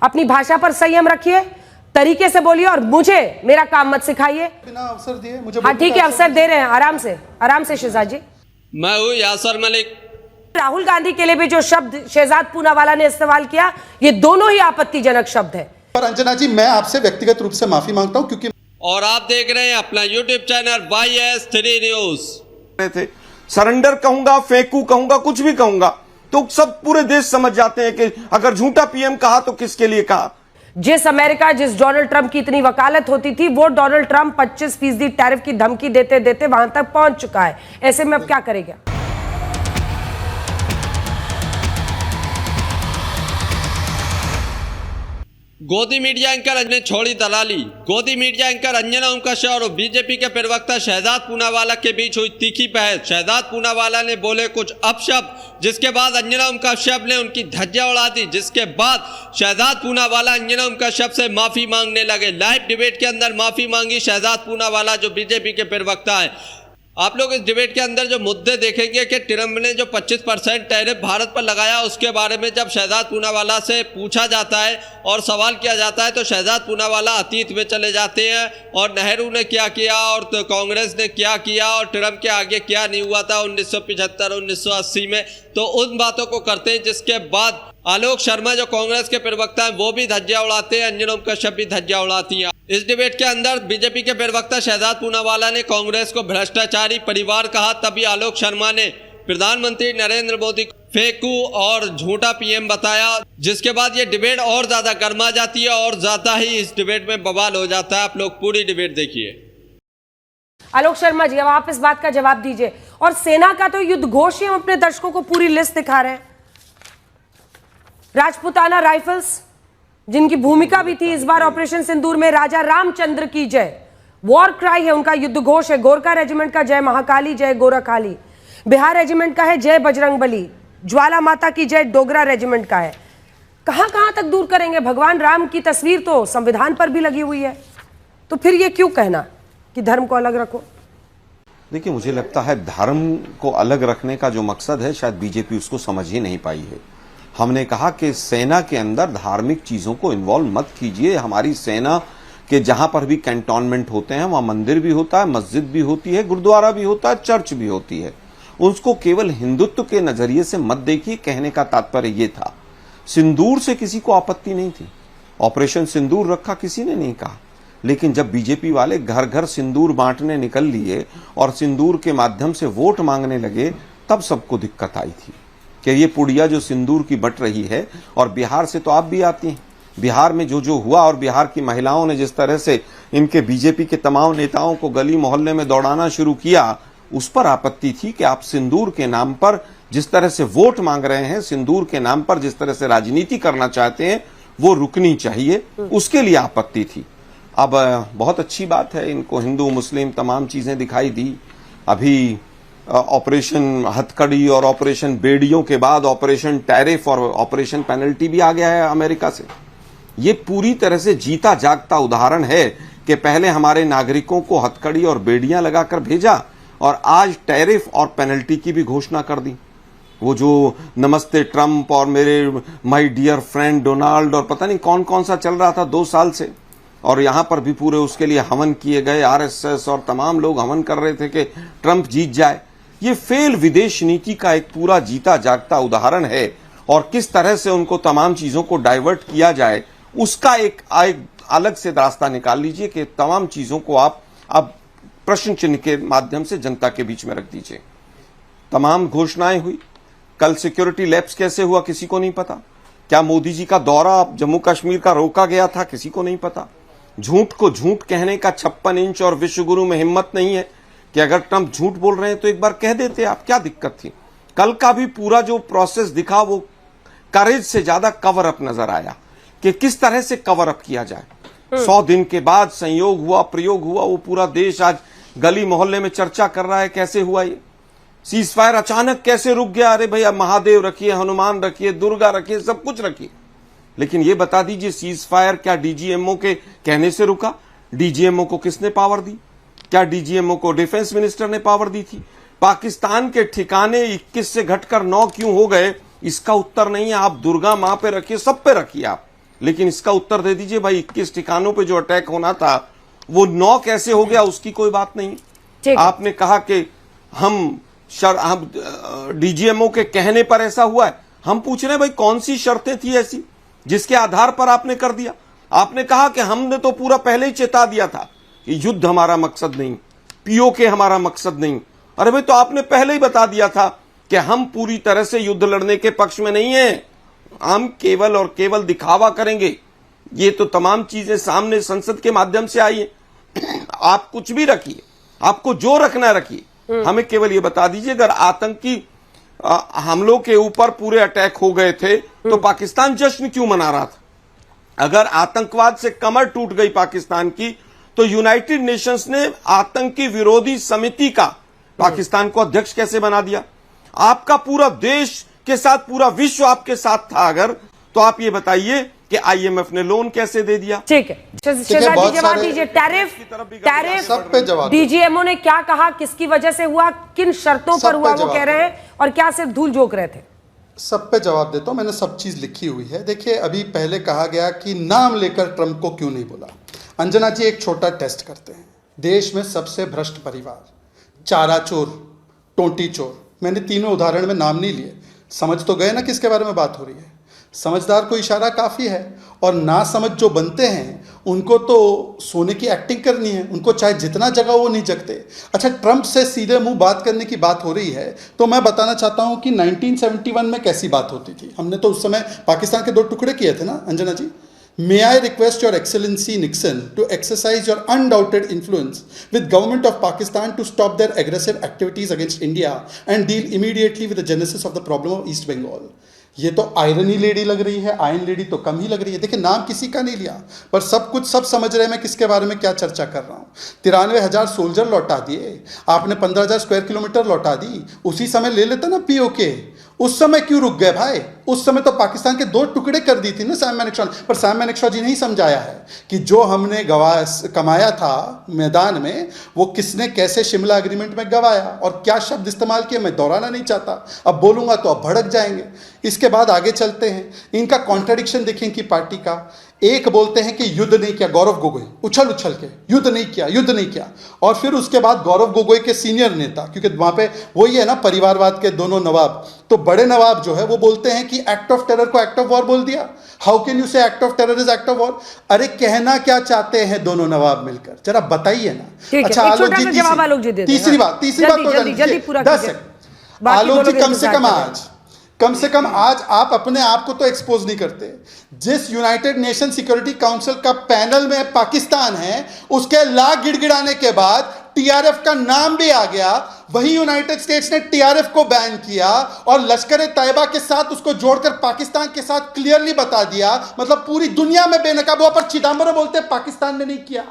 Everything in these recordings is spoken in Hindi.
अपनी भाषा पर संयम रखिए, तरीके से बोलिए और मुझे मेरा काम मत सिखाइए। बिना अवसर दिए मुझे। हाँ ठीक है, अवसर दे रहे हैं, आराम से शहजाद जी। मैं हूँ यासर मलिक। राहुल गांधी के लिए भी जो शब्द शहजाद पूनावाला ने इस्तेमाल किया, ये दोनों ही आपत्तिजनक शब्द है। पर अंजना जी, मैं आपसे व्यक्तिगत रूप से माफी मांगता हूं क्योंकि और आप देख रहे हैं अपना YouTube चैनल YS3 न्यूज। थे सरेंडर कहूंगा, फेंकू कहूंगा, कुछ भी कहूंगा तो सब पूरे देश समझ जाते हैं कि अगर झूठा पीएम कहा तो किसके लिए कहा। जिस अमेरिका, जिस डोनाल्ड ट्रंप की इतनी वकालत होती थी, वो डोनाल्ड ट्रंप 25% टैरिफ की धमकी देते देते वहां तक पहुंच चुका है। ऐसे में अब क्या करेगा? गोदी मीडिया एंकर ने छोड़ी दलाली। गोदी मीडिया एंकर अंजना ओम कश्यप और बीजेपी के प्रवक्ता शहजाद पूनावाला के बीच हुई तीखी बहस। शहजाद पूनावाला ने बोले कुछ अपशब्द, जिसके बाद अंजना ओम कश्यप ने उनकी धज्जियां उड़ा दी, जिसके बाद शहजाद पूनावाला अंजना ओम कश्यप से माफी मांगने लगे। लाइव डिबेट के अंदर माफी मांगी शहजाद पूनावाला, जो बीजेपी के प्रवक्ता है। आप लोग इस डिबेट के अंदर जो मुद्दे देखेंगे कि ट्रंप ने जो 25% टैरिफ भारत पर लगाया, उसके बारे में जब शहजाद पूनावाला से पूछा जाता है और सवाल किया जाता है तो शहजाद पूनावाला अतीत में चले जाते हैं और नेहरू ने क्या किया और तो कांग्रेस ने क्या किया और ट्रंप के आगे क्या नहीं हुआ था 1975 1980 में, तो उन बातों को करते हैं। जिसके बाद आलोक शर्मा जो कांग्रेस के प्रवक्ता हैं वो भी धज्जियां उड़ाते हैं, अंजना ओम कश्यप भी धज्जियां उड़ाती हैं। इस डिबेट के अंदर बीजेपी के प्रवक्ता शहजाद पूनावाला ने कांग्रेस को भ्रष्टाचारी परिवार कहा, तभी आलोक शर्मा ने प्रधानमंत्री नरेंद्र मोदी को फेंकू और झूठा पीएम बताया, जिसके बाद ये डिबेट और ज्यादा गर्मा जाती है और ज्यादा ही इस डिबेट में बवाल हो जाता है। आप लोग पूरी डिबेट देखिए। आलोक शर्मा जी, अब आप इस बात का जवाब दीजिए। और सेना का तो युद्ध घोष ही हम अपने दर्शकों को पूरी लिस्ट दिखा रहे हैं। राजपूताना राइफल्स, जिनकी भूमिका भी थी इस बार ऑपरेशन सिंदूर में, राजा रामचंद्र की जय, वॉर क्राई है उनका, युद्ध घोष है। गोरखा रेजिमेंट का जय महाकाली, जय गोरखाली। बिहार रेजिमेंट का है जय बजरंगबली। ज्वाला माता की जय डोगरा रेजिमेंट का है। कहां कहां तक दूर करेंगे? भगवान राम की तस्वीर तो संविधान पर भी लगी हुई है, तो फिर ये क्यों कहना कि धर्म को अलग रखो? देखिए, मुझे लगता है धर्म को अलग रखने का जो मकसद है शायद बीजेपी उसको समझ ही नहीं पाई है। हमने कहा कि सेना के अंदर धार्मिक चीजों को इन्वॉल्व मत कीजिए। हमारी सेना के जहां पर भी कैंटोनमेंट होते हैं वहां मंदिर भी होता है, मस्जिद भी होती है, गुरुद्वारा भी होता है, चर्च भी होती है। उसको केवल हिंदुत्व के नजरिए से मत देखिए। कहने का तात्पर्य ये था। सिंदूर से किसी को आपत्ति नहीं थी, ऑपरेशन सिंदूर रखा किसी ने नहीं कहा, लेकिन जब बीजेपी वाले घर घर सिंदूर बांटने निकल लिए और सिंदूर के माध्यम से वोट मांगने लगे, तब सबको दिक्कत आई थी कि ये पुड़िया जो सिंदूर की बट रही है। और बिहार से तो आप भी आती हैं, बिहार में जो जो हुआ और बिहार की महिलाओं ने जिस तरह से इनके बीजेपी के तमाम नेताओं को गली मोहल्ले में दौड़ाना शुरू किया, उस पर आपत्ति थी कि आप सिंदूर के नाम पर जिस तरह से वोट मांग रहे हैं, सिंदूर के नाम पर जिस तरह से राजनीति करना चाहते हैं, वो रुकनी चाहिए। उसके लिए आपत्ति थी। अब बहुत अच्छी बात है, इनको हिंदू मुस्लिम तमाम चीजें दिखाई दी। अभी ऑपरेशन हथकड़ी और ऑपरेशन बेड़ियों के बाद ऑपरेशन टैरिफ और ऑपरेशन पेनल्टी भी आ गया है अमेरिका से। ये पूरी तरह से जीता जागता उदाहरण है कि पहले हमारे नागरिकों को हथकड़ी और बेड़ियां लगाकर भेजा और आज टैरिफ और पेनल्टी की भी घोषणा कर दी। वो जो नमस्ते ट्रंप और मेरे माय डियर फ्रेंड डोनाल्ड और पता नहीं कौन कौन सा चल रहा था 2 साल से, और यहां पर भी पूरे उसके लिए हवन किए गए। आरएसएस और तमाम लोग हवन कर रहे थे कि ट्रंप जीत जाए। ये फेल विदेश नीति का एक पूरा जीता जागता उदाहरण है। और किस तरह से उनको तमाम चीजों को डाइवर्ट किया जाए, उसका एक अलग से रास्ता निकाल लीजिए कि तमाम चीजों को आप अब प्रश्न चिन्ह के माध्यम से जनता के बीच में रख दीजिए। तमाम घोषणाएं हुई। कल सिक्योरिटी लैप्स कैसे हुआ किसी को नहीं पता। क्या मोदी जी का दौरा जम्मू कश्मीर का रोका गया था, किसी को नहीं पता। झूठ को झूठ कहने का 56 इंच और विश्वगुरु में हिम्मत नहीं है कि अगर ट्रंप झूठ बोल रहे हैं तो एक बार कह देते आप, क्या दिक्कत थी। कल का भी पूरा जो प्रोसेस दिखा वो करेज से ज्यादा कवर अप नजर आया कि किस तरह से कवर अप किया जाए। 100 दिन के बाद संयोग हुआ, प्रयोग हुआ, वो पूरा देश आज गली मोहल्ले में चर्चा कर रहा है कैसे हुआ ये सीज फायर, अचानक कैसे रुक गया। अरे भैया, महादेव रखिए, हनुमान रखिए, दुर्गा रखिए, सब कुछ रखिए, लेकिन ये बता दीजिए सीज फायर क्या डीजीएमओ के कहने से रुका? डीजीएमओ को किसने पावर दी? क्या डीजीएमओ को डिफेंस मिनिस्टर ने पावर दी थी? पाकिस्तान के ठिकाने 21 से घटकर 9 क्यों हो गए, इसका उत्तर नहीं है। आप दुर्गा मां पे रखिए, सब पे रखिए, आप लेकिन इसका उत्तर दे दीजिए भाई, 21 ठिकानों पे जो अटैक होना था वो 9 कैसे हो गया, उसकी कोई बात नहीं। ठीक। आपने कहा कि हम डीजीएमओ के कहने पर ऐसा हुआ है। हम पूछ रहे हैं भाई कौन सी शर्तें थी ऐसी जिसके आधार पर आपने कर दिया। आपने कहा कि हमने तो पूरा पहले ही चेता दिया था कि युद्ध हमारा मकसद नहीं, पीओके हमारा मकसद नहीं। अरे भाई, तो आपने पहले ही बता दिया था कि हम पूरी तरह से युद्ध लड़ने के पक्ष में नहीं है, हम केवल और केवल दिखावा करेंगे। ये तो तमाम चीजें सामने संसद के माध्यम से आई है। आप कुछ भी रखिए, आपको जो रखना रखिए, हमें केवल ये बता दीजिए अगर आतंकी हमलों के ऊपर पूरे अटैक हो गए थे तो पाकिस्तान जश्न क्यों मना रहा था? अगर आतंकवाद से कमर टूट गई पाकिस्तान की तो यूनाइटेड नेशंस ने आतंकी विरोधी समिति का पाकिस्तान को अध्यक्ष कैसे बना दिया? आपका पूरा देश के साथ पूरा विश्व आपके साथ था अगर, तो आप ये बताइए कि आईएमएफ ने लोन कैसे दे दिया? ठीक है, बहुत जवाब सारे- दीजिए। टैरिफ सब पे जवाब डीजीएमओ ने क्या कहा, किसकी वजह से हुआ, किन शर्तों सब पर पे हुआ वो जवाब कह रहे हैं, और क्या सिर्फ धूल झोंक रहे थे? सब पे जवाब देता हूं, मैंने सब चीज लिखी हुई है। देखिए, अभी पहले कहा गया कि नाम लेकर ट्रंप को क्यों नहीं बोला। अंजना जी, एक छोटा टेस्ट करते हैं। देश में सबसे भ्रष्ट परिवार, चारा चोर, टोंटी चोर, मैंने तीनों उदाहरण में नाम नहीं लिए, समझ तो गए ना किसके बारे में बात हो रही है। समझदार को इशारा काफ़ी है, और ना समझ जो बनते हैं उनको तो सोने की एक्टिंग करनी है, उनको चाहे जितना जगह वो नहीं जगते। अच्छा, ट्रंप से सीधे मुंह बात करने की बात हो रही है, तो मैं बताना चाहता हूं कि 1971 में कैसी बात होती थी। हमने तो उस समय पाकिस्तान के 2 टुकड़े किए थे ना अंजना जी। May I request Your Excellency Nixon to exercise your undoubted influence with government of Pakistan to stop their aggressive activities against India and deal immediately with the genesis of the problem of East Bengal. ये तो आयरनी लेडी लग रही है, आयरन लेडी तो कम ही लग रही है। देखिए, नाम किसी का नहीं लिया, पर सब कुछ सब समझ रहे हैं मैं किसके बारे में क्या चर्चा कर रहा हूँ। 93,000 सोल्जर लौटा दिए आपने, 15,000 स्क्वायर किलोमीटर लौटा दी। उसी समय ले लेते ना पीओके, उस समय क्यों रुक गए भाई? उस समय तो पाकिस्तान के 2 टुकड़े कर दी थी ना सैम मैनेक्शॉ। पर सैम मैनेक्शॉ जी ने ही समझाया है कि जो हमने कमाया था मैदान में, वो किसने कैसे शिमला एग्रीमेंट में गवाया और क्या शब्द इस्तेमाल किए, मैं दोहराना नहीं चाहता। अब बोलूंगा तो अब भड़क जाएंगे। इसके बाद आगे चलते हैं, इनका कॉन्ट्रडिक्शन देखें इनकी पार्टी का। एक बोलते हैं कि युद्ध नहीं किया, गौरव गोगोई उछल उछल के युद्ध नहीं किया, युद्ध नहीं किया। और फिर उसके बाद गौरव गोगोई के सीनियर नेता, क्योंकि वहां पे वही है ना परिवारवाद के दोनों नवाब, तो बड़े नवाब जो है वो बोलते हैं कि एक्ट ऑफ टेरर को एक्ट ऑफ वॉर बोल दिया। हाउ कैन यू से act of terror is act of war? अरे कहना क्या चाहते हैं दोनों नवाब मिलकर, जरा बताइए ना। अच्छा, आलोक जी तीसरी बात तो 10 सेकंड। आलोक जी, कम से कम आज आप अपने आप को तो एक्सपोज नहीं करते। जिस यूनाइटेड नेशन सिक्योरिटी काउंसिल का पैनल में पाकिस्तान है, उसके लाख गिड़गिड़ाने के बाद टीआरएफ का नाम भी आ गया। वही यूनाइटेड स्टेट्स ने टीआरएफ को बैन किया और लश्कर तैयबा के साथ उसको जोड़कर पाकिस्तान के साथ क्लियरली बता दिया। मतलब पूरी दुनिया में बेनकाब हुआ, पर चिदम्बरम बोलते हैं पाकिस्तान ने नहीं किया।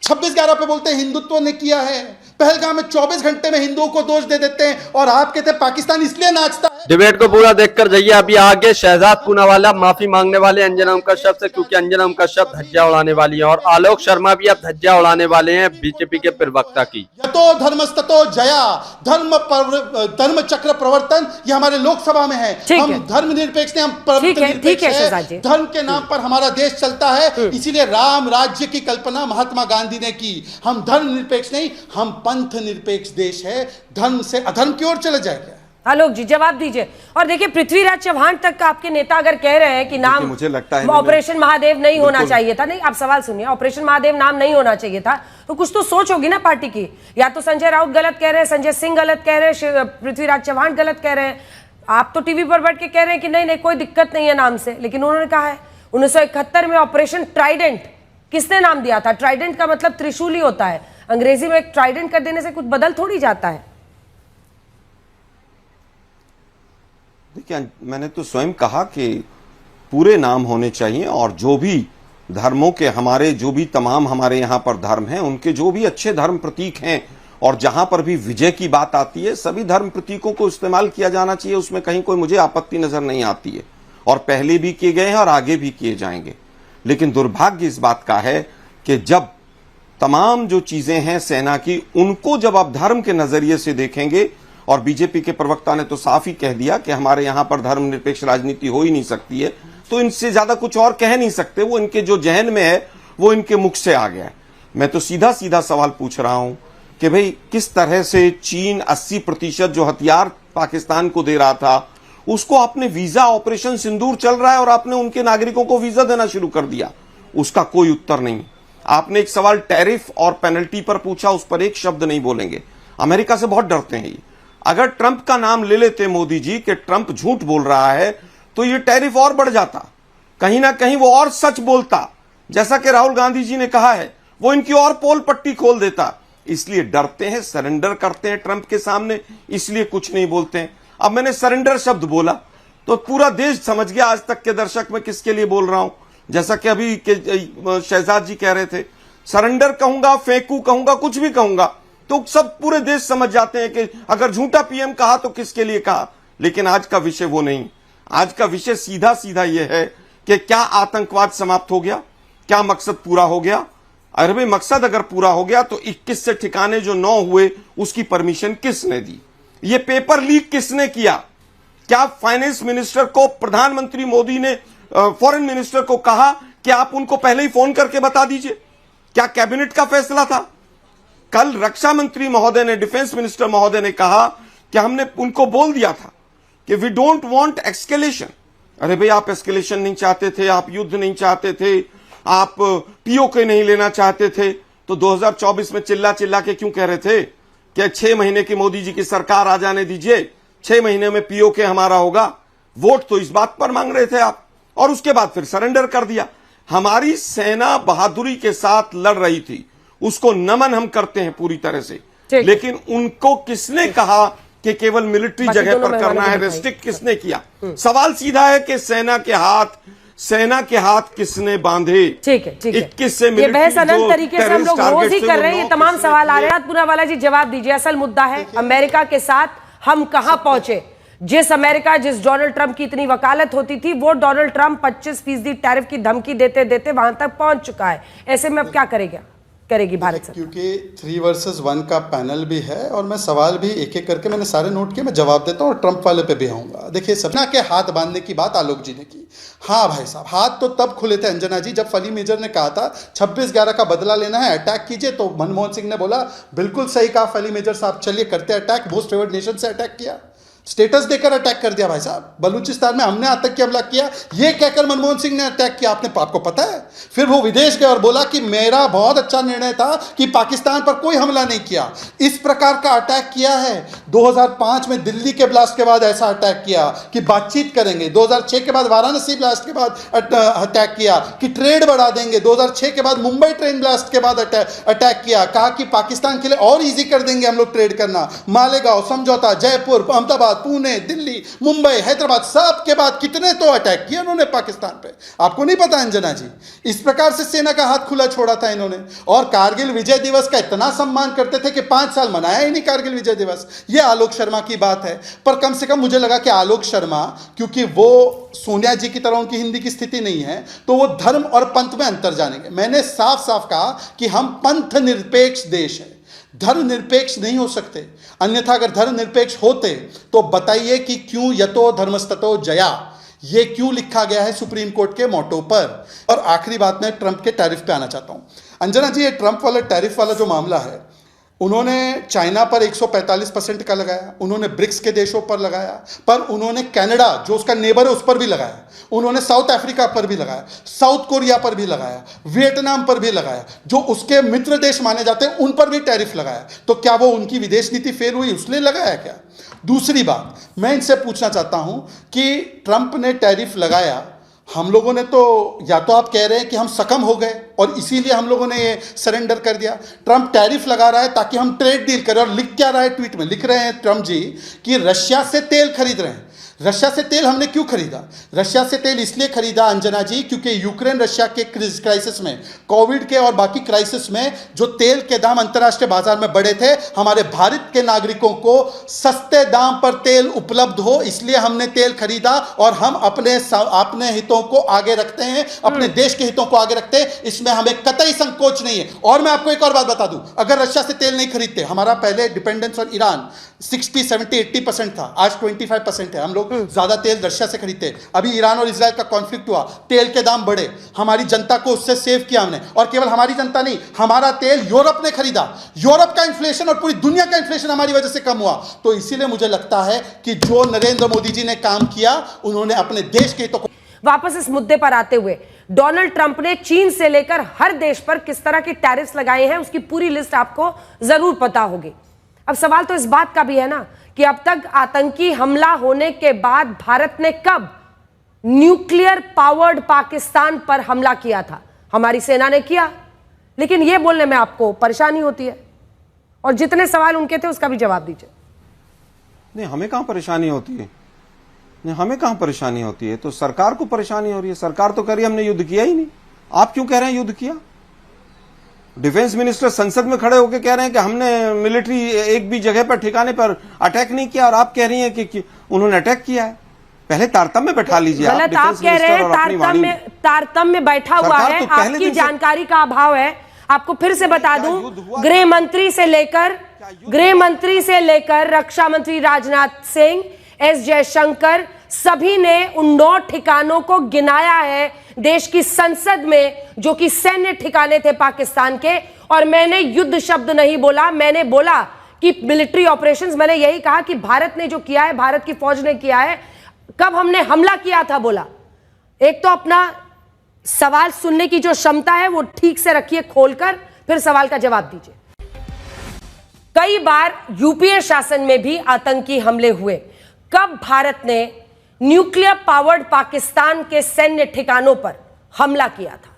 26/11 पे बोलते हैं हिंदुत्व ने किया है। पहलगाम में 24 घंटे में हिंदुओं को दोष दे देते हैं, और आप कहते हैं पाकिस्तान इसलिए नाचता है। डिबेट को पूरा देखकर जाइए। अभी आगे शहजाद पूनावाला माफी मांगने वाले अंजना उम कश्यप से, क्योंकि अंजना उम कश्यप धज्जियां उड़ाने वाली हैं, और आलोक शर्मा भी अब धज्जियां उड़ाने वाले हैं बीजेपी के प्रवक्ता की। यतो धर्मस्ततो जया, धर्म चक्र प्रवर्तन, ये हमारे लोकसभा में है। हम धर्मनिरपेक्ष हैं, हम निरपेक्ष हैं। धर्म के नाम पर हमारा देश चलता है, इसीलिए राम राज्य की कल्पना महात्मा गांधी ने की। हम धर्मनिरपेक्ष नहीं, हम पंथ निरपेक्ष देश है। धर्म से अधर्म की ओर चले जाएगा। आलोक जी जवाब दीजिए। और देखिए, पृथ्वीराज चौहान तक आपके नेता अगर कह रहे हैं कि नाम मुझे लगता है ऑपरेशन महादेव नहीं होना चाहिए था, नहीं आप सवाल सुनिए, ऑपरेशन महादेव नाम नहीं होना चाहिए था, तो कुछ तो सोच होगी ना पार्टी की। या तो संजय राउत गलत कह रहे हैं, संजय सिंह गलत कह रहे हैं, पृथ्वीराज चौहान गलत कह रहे हैं। आप तो टीवी पर बैठ के कह रहे हैं कि नहीं नहीं कोई दिक्कत नहीं है नाम से, लेकिन उन्होंने कहा है 1971 में ऑपरेशन ट्राइडेंट किसने नाम दिया था? ट्राइडेंट का मतलब त्रिशूल ही होता है। अंग्रेजी में एक ट्राइडेंट कर देने से कुछ बदल थोड़ी जाता है। देखिए, मैंने तो स्वयं कहा कि पूरे नाम होने चाहिए, और जो भी धर्मों के हमारे जो भी तमाम हमारे यहाँ पर धर्म हैं, उनके जो भी अच्छे धर्म प्रतीक हैं, और जहां पर भी विजय की बात आती है, सभी धर्म प्रतीकों को इस्तेमाल किया जाना चाहिए। उसमें कहीं कोई मुझे आपत्ति नजर नहीं आती है, और पहले भी किए गए हैं और आगे भी किए जाएंगे। लेकिन दुर्भाग्य इस बात का है कि जब तमाम जो चीजें हैं सेना की, उनको जब आप धर्म के नजरिए से देखेंगे, और बीजेपी के प्रवक्ता ने तो साफ ही कह दिया कि हमारे यहां पर धर्मनिरपेक्ष राजनीति हो ही नहीं सकती है, तो इनसे ज्यादा कुछ और कह नहीं सकते, वो इनके जो जहन में है वो इनके मुख से आ गया है। मैं तो सीधा सीधा सवाल पूछ रहा हूं कि भाई किस तरह से चीन 80% जो हथियार पाकिस्तान को दे रहा था उसको आपने वीजा, ऑपरेशन सिंदूर चल रहा है और आपने उनके नागरिकों को वीजा देना शुरू कर दिया, उसका कोई उत्तर नहीं। आपने एक सवाल टैरिफ और पेनल्टी पर पूछा, उस पर एक शब्द नहीं बोलेंगे। अमेरिका से बहुत डरते हैं ये। अगर ट्रंप का नाम ले लेते मोदी जी कि ट्रंप झूठ बोल रहा है तो ये टैरिफ और बढ़ जाता, कहीं ना कहीं वो और सच बोलता, जैसा कि राहुल गांधी जी ने कहा है, वो इनकी और पोल पट्टी खोल देता। इसलिए डरते हैं, सरेंडर करते हैं ट्रंप के सामने, इसलिए कुछ नहीं बोलते हैं। अब मैंने सरेंडर शब्द बोला तो पूरा देश समझ गया आज तक के दर्शक मैं किसके लिए बोल रहा हूं। जैसा कि अभी के शहजाद जी कह रहे थे, सरेंडर कहूंगा, फेंकू कहूंगा, कुछ भी कहूंगा तो सब पूरे देश समझ जाते हैं कि अगर झूठा पीएम कहा तो किसके लिए कहा। लेकिन आज का विषय वो नहीं। आज का विषय सीधा सीधा यह है कि क्या आतंकवाद समाप्त हो गया, क्या मकसद पूरा हो गया। अरे भाई मकसद अगर पूरा हो गया तो 21 से ठिकाने जो 9 हुए उसकी परमिशन किसने दी, ये पेपर लीक किसने किया। क्या फाइनेंस मिनिस्टर को प्रधानमंत्री मोदी ने फॉरेन मिनिस्टर को कहा कि आप उनको पहले ही फोन करके बता दीजिए, क्या कैबिनेट का फैसला था। कल रक्षा मंत्री महोदय ने, डिफेंस मिनिस्टर महोदय ने कहा कि हमने उनको बोल दिया था कि वी डोंट वांट एस्केलेशन। अरे भाई आप एस्केलेशन नहीं चाहते थे, आप युद्ध नहीं चाहते थे, आप पीओके नहीं लेना चाहते थे, तो 2024 में चिल्ला चिल्ला के क्यों कह रहे थे कि 6 महीने की मोदी जी की सरकार आ जाने दीजिए, 6 महीने में पीओके हमारा होगा। वोट तो इस बात पर मांग रहे थे आप, और उसके बाद फिर सरेंडर कर दिया। हमारी सेना बहादुरी के साथ लड़ रही थी, उसको नमन हम करते हैं पूरी तरह से। लेकिन उनको किसने कहा कि केवल मिलिट्री जगह पर करना है, रेस्ट्रिक्ट किसने किया। सवाल सीधा है कि सेना के हाथ किसने बांधे। ठीक है, ठीक है। 21 से ये बहस अनंत तरीके से हम लोग रोज ही कर रहे हैं, ये तमाम सवाल आ रहे हैं। पूनावाला जी जवाब दीजिए, असल मुद्दा है अमेरिका के साथ हम कहां पहुंचे। जिस डोनाल्ड ट्रंप की इतनी वकालत होती थी, वो डोनाल्ड ट्रंप 25% टैरिफ की धमकी देते देते वहां तक पहुंच चुका है। ऐसे में अब क्या करेगी भारत सरकार? क्योंकि 3 वर्सेस 1 का पैनल भी है और मैं सवाल भी एक एक करके मैंने सारे नोट किए, मैं जवाब देता हूँ और ट्रंप वाले पे भी आऊँगा। देखिए, सपना के हाथ बांधने की बात आलोक जी ने की। हाँ भाई साहब, हाथ तो तब खुले थे अंजना जी जब फली मेजर ने कहा था 26/11 का बदला लेना है, अटैक कीजिए। तो मनमोहन सिंह ने बोला बिल्कुल सही कहा फली मेजर साहब, चलिए करते अटैक। मोस्ट फेवर्ड नेशन से अटैक किया, स्टेटस देकर अटैक कर दिया भाई साहब। बलूचिस्तान में हमने आतंकी हमला किया, ये कहकर मनमोहन सिंह ने अटैक किया। आपको पता है, फिर वो विदेश गए और बोला कि मेरा बहुत अच्छा निर्णय था कि पाकिस्तान पर कोई हमला नहीं किया। इस प्रकार का अटैक किया है। 2005 में दिल्ली के ब्लास्ट के बाद ऐसा अटैक किया कि बातचीत करेंगे। 2006 के बाद वाराणसी ब्लास्ट के बाद अटैक किया कि ट्रेड बढ़ा देंगे। 2006 के बाद मुंबई ट्रेन ब्लास्ट के बाद अटैक किया, कहा कि पाकिस्तान के लिए और ईजी कर देंगे हम लोग ट्रेड करना। मालेगांव समझौता, जयपुर, अहमदाबाद, पुणे, दिल्ली, मुंबई, हैदराबाद, सब के बाद कितने तो अटैक किए उन्होंने पाकिस्तान पे। आपको नहीं पता अंजना जी? इस प्रकार से सेना का हाथ खुला छोड़ा था इन्होंने। और कारगिल विजय दिवस का इतना सम्मान करते थे कि 5 साल मनाया ही नहीं कारगिल विजय दिवस। ये आलोक शर्मा की बात है। पर कम से कम मुझे लगा कि आलोक शर्मा, क्योंकि वो सोनिया जी की तरह उनकी हिंदी की स्थिति नहीं है, तो वो धर्म और पंथ में अंतर जानेंगे। मैंने साफ साफ कहा कि हम पंथ निरपेक्ष देश है, धर्म निरपेक्ष नहीं हो सकते। अन्यथा अगर धर्म निरपेक्ष होते तो बताइए कि क्यों यतो धर्मस्ततो जया, ये क्यों लिखा गया है सुप्रीम कोर्ट के मोटो पर। और आखिरी बात में ट्रंप के टैरिफ पे आना चाहता हूं। अंजना जी, ये ट्रंप वाला टैरिफ वाला जो मामला है, उन्होंने चाइना पर 145% का लगाया, उन्होंने ब्रिक्स के देशों पर लगाया, पर उन्होंने कनाडा जो उसका नेबर है उस पर भी लगाया, उन्होंने साउथ अफ्रीका पर भी लगाया, साउथ कोरिया पर भी लगाया, वियतनाम पर भी लगाया, जो उसके मित्र देश माने जाते हैं उन पर भी टैरिफ लगाया। तो क्या वो उनकी विदेश नीति फेल हुई इसलिए लगाया क्या? दूसरी बात मैं इनसे पूछना चाहता हूं कि ट्रंप ने टैरिफ लगाया, हम लोगों ने तो, या तो आप कह रहे हैं कि हम सकम हो गए और इसीलिए हम लोगों ने ये सरेंडर कर दिया। ट्रंप टैरिफ लगा रहा है ताकि हम ट्रेड डील करें, और लिख क्या रहा है ट्वीट में? लिख रहे हैं ट्रंप जी कि रशिया से तेल खरीद रहे हैं। रशिया से तेल हमने क्यों खरीदा? रशिया से तेल इसलिए खरीदा अंजना जी क्योंकि यूक्रेन रशिया के क्राइसिस में, कोविड के और बाकी क्राइसिस में जो तेल के दाम अंतर्राष्ट्रीय बाजार में बढ़े थे, हमारे भारत के नागरिकों को सस्ते दाम पर तेल उपलब्ध हो, इसलिए हमने तेल खरीदा। और हम अपने हितों को आगे रखते हैं, अपने देश के हितों को आगे रखते हैं, इसमें हमें कतई संकोच नहीं है। और मैं आपको एक और बात बता दूं, अगर रशिया से तेल नहीं खरीदते, हमारा पहले डिपेंडेंस ऑन ईरान 60, 70, 80% था, आज 25% है। हम लोग ज्यादा तेल रशिया से खरीदते। अभी ईरान और इजराइल का कॉन्फ्लिक्ट हुआ, तेल के दाम बढ़े, हमारी जनता को उससे सेव किया हमने। और केवल हमारी जनता नहीं, हमारा तेल यूरोप ने खरीदा। यूरोप का इन्फ्लेशन और पूरी दुनिया का इन्फ्लेशन हमारी वजह से कम हुआ। तो इसीलिए मुझे लगता है कि जो नरेंद्र मोदी जी ने काम किया, उन्होंने अपने देश के हितों को। वापस इस मुद्दे पर आते हुए, डोनाल्ड ट्रंप ने चीन से लेकर हर देश पर किस तरह के टैरिफ्स लगाए हैं, उसकी पूरी लिस्ट आपको जरूर पता होगी। अब सवाल तो इस बात का भी है ना कि अब तक आतंकी हमला होने के बाद भारत ने कब न्यूक्लियर पावर्ड पाकिस्तान पर हमला किया था? हमारी सेना ने किया, लेकिन यह बोलने में आपको परेशानी होती है। और जितने सवाल उनके थे उसका भी जवाब दीजिए। नहीं, हमें कहां परेशानी होती है? नहीं, हमें कहां परेशानी होती है? तो सरकार को परेशानी हो रही है। सरकार तो कह रही है हमने युद्ध किया ही नहीं। आप क्यों कह रहे हैं युद्ध किया? डिफेंस मिनिस्टर संसद में खड़े होकर कह रहे हैं कि हमने मिलिट्री एक भी जगह पर ठिकाने पर अटैक नहीं किया, और आप कह रही हैं कि उन्होंने अटैक किया है। पहले तारतम्य बैठा लीजिए। गलत आप कह रहे हैं, तारतम्य बैठा हुआ है, आपकी जानकारी का अभाव है। आपको फिर से बता दूं, गृह मंत्री से लेकर रक्षा मंत्री राजनाथ सिंह, एस जयशंकर, सभी ने उन 9 ठिकानों को गिनाया है देश की संसद में, जो कि सैन्य ठिकाने थे पाकिस्तान के। और मैंने युद्ध शब्द नहीं बोला, मैंने बोला कि मिलिट्री ऑपरेशंस। मैंने यही कहा कि भारत ने जो किया है, भारत की फौज ने किया है। कब हमने हमला किया था बोला। एक तो अपना सवाल सुनने की जो क्षमता है वो ठीक से रखिए खोलकर, फिर सवाल का जवाब दीजिए। कई बार यूपीए शासन में भी आतंकी हमले हुए। कब भारत ने न्यूक्लियर पावर्ड पाकिस्तान के सैन्य ठिकानों पर हमला किया था?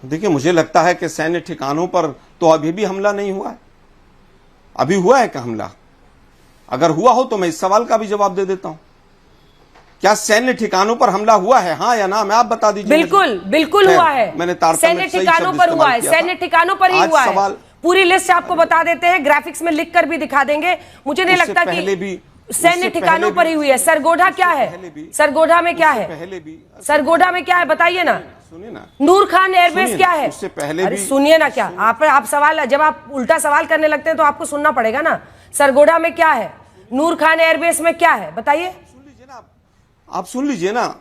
देखिए, मुझे लगता है कि सैन्य ठिकानों पर तो अभी भी हमला नहीं हुआ है। अभी हुआ है क्या हमला? अगर हुआ हो तो मैं इस सवाल का भी जवाब दे देता हूं। क्या सैन्य ठिकानों पर हमला हुआ है, हाँ या ना? मैं आप बता दीजिए। बिल्कुल हुआ है। मैंने सैन्य ठिकानों पर हुआ है, सैन्य ठिकानों पर ही हुआ है। पूरी लिस्ट आपको बता देते हैं, ग्राफिक्स में लिख कर भी दिखा देंगे। मुझे नहीं लगता कि सैन्य ठिकानों पर ही हुई है। सरगोधा क्या है? सरगोधा में क्या है? सरगोधा में क्या है बताइए ना। सुनिए ना, नूर खान एयरबेस क्या है? उससे पहले अरे सुनिए ना, क्या आप सवाल, जब आप उल्टा सवाल करने लगते हैं तो आपको सुनना पड़ेगा ना। सरगोधा में क्या है? नूर खान एयरबेस में क्या है बताइए। आप सुन लीजिए ना।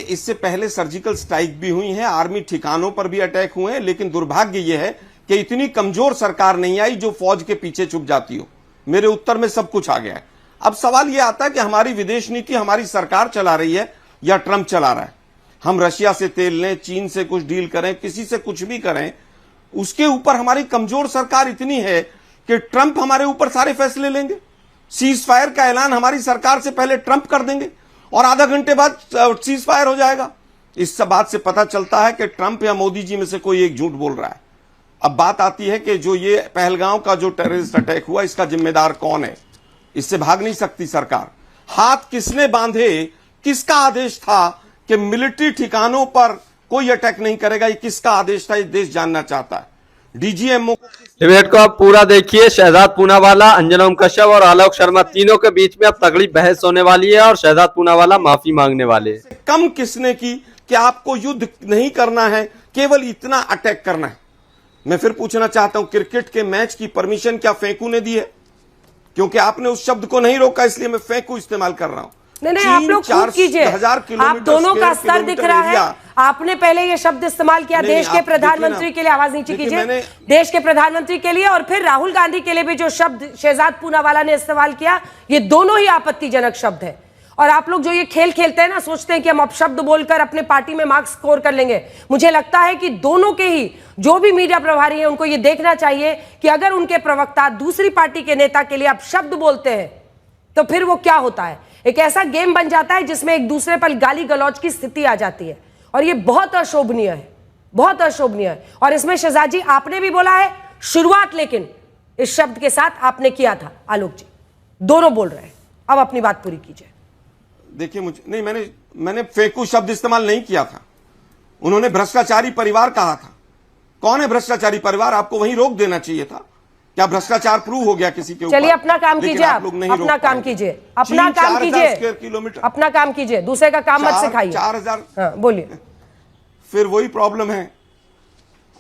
इससे पहले सर्जिकल स्ट्राइक भी हुई है, आर्मी ठिकानों पर भी अटैक हुए हैं, लेकिन दुर्भाग्य यह है कि इतनी कमजोर सरकार नहीं आई जो फौज के पीछे छुप जाती हो। मेरे उत्तर में सब कुछ आ गया है। अब सवाल यह आता है कि हमारी विदेश नीति हमारी सरकार चला रही है या ट्रंप चला रहा है। हम रशिया से तेल लें, चीन से कुछ डील करें, किसी से कुछ भी करें, उसके ऊपर हमारी कमजोर सरकार इतनी है कि ट्रंप हमारे ऊपर सारे फैसले लेंगे। सीज फायर का ऐलान हमारी सरकार से पहले ट्रंप कर देंगे और आधा घंटे बाद सीज फायर हो जाएगा। इस बात से पता चलता है कि ट्रंप या मोदी जी में से कोई एक झूठ बोल रहा है। अब बात आती है कि जो ये पहलगांव का जो टेररिस्ट अटैक हुआ, इसका जिम्मेदार कौन है? इससे भाग नहीं सकती सरकार। हाथ किसने बांधे? किसका आदेश था कि मिलिट्री ठिकानों पर कोई अटैक नहीं करेगा? ये किसका आदेश था? ये देश जानना चाहता है। डीजीएमओ डिबेट को आप पूरा देखिए। शहजाद पूनावाला, अंजना ओम कश्यप और आलोक शर्मा, तीनों के बीच में अब तगड़ी बहस होने वाली है और शहजाद पूनावाला माफी मांगने वाले हैं। कम किसने की कि आपको युद्ध नहीं करना है, केवल इतना अटैक करना है? मैं फिर पूछना चाहता हूं, क्रिकेट के मैच की परमिशन क्या फेंकू ने दी है? क्योंकि आपने उस शब्द को नहीं रोका, इसलिए मैं फेंकू इस्तेमाल कर रहा हूं। नहीं, आप लोग खूब कीजिए। आप दोनों का स्तर दिख रहा है। आपने पहले ये शब्द इस्तेमाल किया देश के प्रधानमंत्री के लिए, आवाज नीचे कीजिए, देश के प्रधानमंत्री के लिए, और फिर राहुल गांधी के लिए भी जो शब्द शहजाद पूनावाला ने इस्तेमाल किया, ये दोनों ही आपत्तिजनक शब्द है। और आप लोग जो ये खेल खेलते हैं ना, सोचते हैं कि हम अपशब्द बोलकर अपने पार्टी में मार्क्स स्कोर कर लेंगे। मुझे लगता है कि दोनों के ही जो भी मीडिया प्रभारी हैं, उनको ये देखना चाहिए कि अगर उनके प्रवक्ता दूसरी पार्टी के नेता के लिए अपशब्द बोलते हैं तो फिर वो क्या होता है। एक ऐसा गेम बन जाता है जिसमें एक दूसरे पर गाली गलौज की स्थिति आ जाती है, और ये बहुत अशोभनीय है, बहुत अशोभनीय है। और इसमें शहजाद जी, आपने भी बोला है शुरुआत, लेकिन इस शब्द के साथ आपने किया था। आलोक जी, दोनों बोल रहे हैं, अब अपनी बात पूरी कीजिए। देखिए, मुझे नहीं, मैंने फेंकू शब्द इस्तेमाल नहीं किया था। उन्होंने भ्रष्टाचारी परिवार कहा था। कौन है भ्रष्टाचारी परिवार? आपको वहीं रोक देना चाहिए था। क्या भ्रष्टाचार प्रूव हो गया किसी के ऊपर? चलिए अपना काम कीजिए, आप अपना काम कीजिए, अपना काम कीजिए, अपना काम कीजिए, दूसरे का काम मत सिखाइए। 4000, हाँ, बोलिए। फिर वही प्रॉब्लम है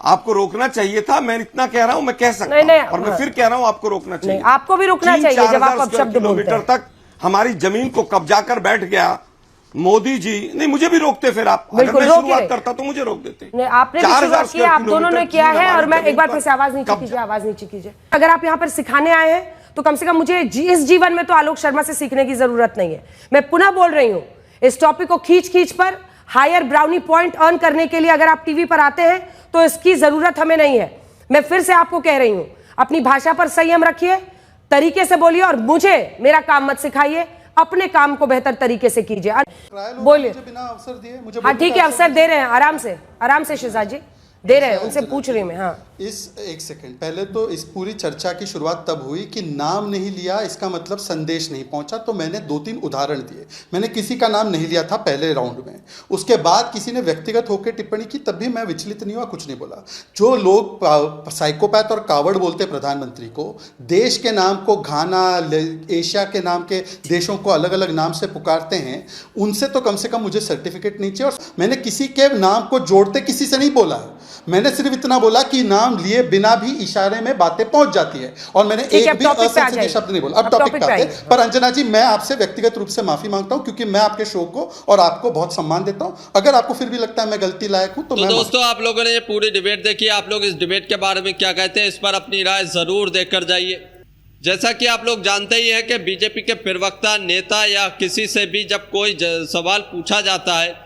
आपको रोकना चाहिए था। मैं इतना कह रहा हूं, मैं कह सकता नहीं, हूं, और मैं फिर कह रहा हूं आपको रोकना चाहिए। आपको भी रुकना चाहिए जब आप अपशब्द बोलते किलोमीटर हैं। तक हमारी जमीन को कब्जा कर बैठ गया मोदी जी। नहीं, मुझे भी रोकते फिर आप। अगर मैं शुरुआत करता तो मुझे रोक देते। नहीं, आपने भी शुरुआत किया, आप दोनों ने किया है। और मैं एक बार फिर से आवाज नीचे कीजिए, आवाज नीचे कीजिए। अगर आप यहाँ पर सिखाने आए हैं तो कम से कम मुझे इस जीवन में तो आलोक शर्मा से सीखने की जरूरत नहीं है। मैं पुनः बोल रही हूं, इस टॉपिक को खींच पर हायर ब्राउनी पॉइंट अर्न करने के लिए अगर आप टीवी पर आते हैं तो इसकी जरूरत हमें नहीं है। मैं फिर से आपको कह रही हूं, अपनी भाषा पर संयम रखिए, तरीके से बोलिए और मुझे मेरा काम मत सिखाइए, अपने काम को बेहतर तरीके से कीजिए। बोलिए। बिना अवसर दिए मुझे। हाँ ठीक है, अवसर दे रहे हैं, आराम से शहजाद जी दे रहे हैं, उनसे पूछ रही मैं। हाँ, एक सेकंड पहले तो इस पूरी चर्चा की शुरुआत तब हुई कि नाम नहीं लिया इसका मतलब संदेश नहीं पहुंचा, तो मैंने 2-3 उदाहरण दिए। मैंने किसी का नाम नहीं लिया था पहले राउंड में, उसके बाद किसी ने व्यक्तिगत होकर टिप्पणी की, तब भी मैं विचलित नहीं हुआ, कुछ नहीं बोला। जो लोग साइकोपैथ और कावड़ बोलते प्रधानमंत्री को, देश के नाम को घाना, एशिया के नाम के देशों को अलग अलग नाम से पुकारते हैं, उनसे तो कम से कम मुझे सर्टिफिकेट नहीं चाहिए। और मैंने किसी के नाम को जोड़ते किसी से नहीं बोला है, मैंने सिर्फ इतना बोला कि नाम लिए बिना भी इशारे में बातें पहुंच जाती है, और मैंने एक भी असंसदीय शब्द नहीं बोला। अब टॉपिक पे आते हैं। पर अंजना जी, मैं आपसे व्यक्तिगत रूप से माफी मांगता हूं, क्योंकि मैं आपके शो को और आपको बहुत सम्मान देता हूं। अगर आपको फिर भी लगता है मैं गलती लायक हूं तो मैं दोस्तों, आप लोगों ने ये पूरी डिबेट देखी, आप लोग इस डिबेट के बारे में क्या कहते हैं, इस पर अपनी राय जरूर देकर जाइए। जैसा कि आप लोग जानते ही हैं कि बीजेपी के प्रवक्ता, नेता या किसी से भी जब कोई सवाल पूछा जाता है,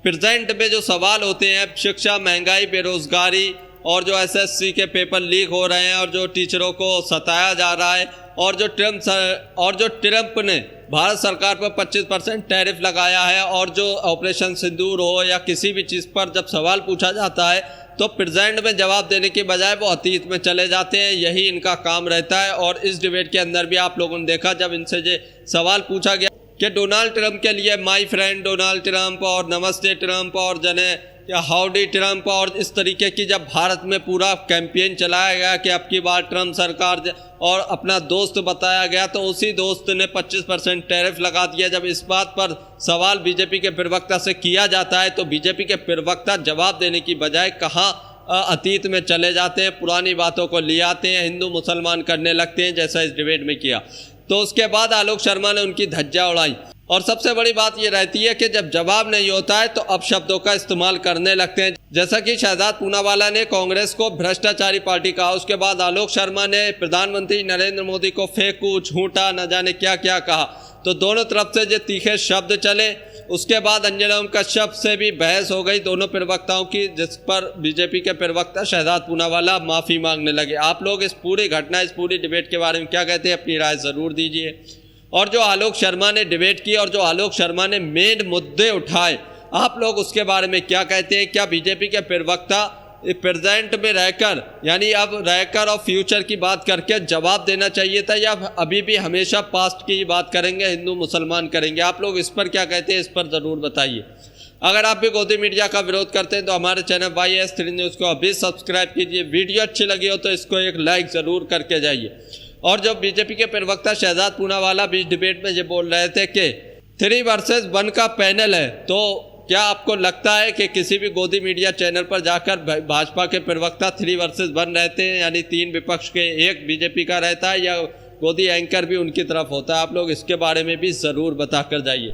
प्रेजेंट में जो सवाल होते हैं शिक्षा, महंगाई, बेरोजगारी और जो एसएससी के पेपर लीक हो रहे हैं और जो टीचरों को सताया जा रहा है, और जो ट्रंप ने भारत सरकार पर 25% टैरिफ लगाया है, और जो ऑपरेशन सिंदूर हो या किसी भी चीज़ पर जब सवाल पूछा जाता है तो प्रेजेंट में जवाब देने के बजाय वो अतीत में चले जाते हैं। यही इनका काम रहता है। और इस डिबेट के अंदर भी आप लोगों ने देखा, जब इनसे जो सवाल पूछा गया कि डोनाल्ड ट्रंप के लिए माय फ्रेंड डोनाल्ड ट्रंप और नमस्ते ट्रंप और जने या हाउडी ट्रंप और इस तरीके की जब भारत में पूरा कैंपेन चलाया गया कि अब की बार ट्रंप सरकार और अपना दोस्त बताया गया, तो उसी दोस्त ने 25% टैरिफ लगा दिया। जब इस बात पर सवाल बीजेपी के प्रवक्ता से किया जाता है तो बीजेपी के प्रवक्ता जवाब देने की बजाय कहाँ अतीत में चले जाते हैं, पुरानी बातों को ले आते हैं, हिंदू मुसलमान करने लगते हैं, जैसा इस डिबेट में किया। तो उसके बाद आलोक शर्मा ने उनकी धज्जा उड़ाई। और सबसे बड़ी बात यह रहती है कि जब जवाब नहीं होता है तो अपशब्दों का इस्तेमाल करने लगते हैं, जैसा कि शहजाद पूनावाला ने कांग्रेस को भ्रष्टाचारी पार्टी कहा। उसके बाद आलोक शर्मा ने प्रधानमंत्री नरेंद्र मोदी को फेंकू, झूठा, न जाने क्या क्या कहा। तो दोनों तरफ से जो तीखे शब्द चले, उसके बाद अंजना ओम कश्यप से भी बहस हो गई दोनों प्रवक्ताओं की, जिस पर बीजेपी के प्रवक्ता शहजाद पूनावाला माफ़ी मांगने लगे। आप लोग इस पूरी घटना, इस पूरी डिबेट के बारे में क्या कहते हैं, अपनी राय ज़रूर दीजिए। और जो आलोक शर्मा ने डिबेट की और जो आलोक शर्मा ने मेन मुद्दे उठाए, आप लोग उसके बारे में क्या कहते हैं? क्या बीजेपी के प्रवक्ता प्रेजेंट में रहकर, यानी अब रहकर और फ्यूचर की बात करके जवाब देना चाहिए था, या अभी भी हमेशा पास्ट की बात करेंगे, हिंदू मुसलमान करेंगे? आप लोग इस पर क्या कहते हैं, इस पर ज़रूर बताइए। अगर आप भी गोदी मीडिया का विरोध करते हैं तो हमारे चैनल YS3 न्यूज़ को अभी सब्सक्राइब कीजिए। वीडियो अच्छी लगी हो तो इसको एक लाइक ज़रूर करके जाइए। और जब बीजेपी के प्रवक्ता शहजाद पूनावाला भी डिबेट में ये बोल रहे थे कि 3 वर्सेस 1 का पैनल है, तो क्या आपको लगता है कि किसी भी गोदी मीडिया चैनल पर जाकर भाजपा के प्रवक्ता 3 वर्सेस 1 रहते हैं, यानी 3 विपक्ष के 1 बीजेपी का रहता है, या गोदी एंकर भी उनकी तरफ होता है? आप लोग इसके बारे में भी ज़रूर बताकर जाइए।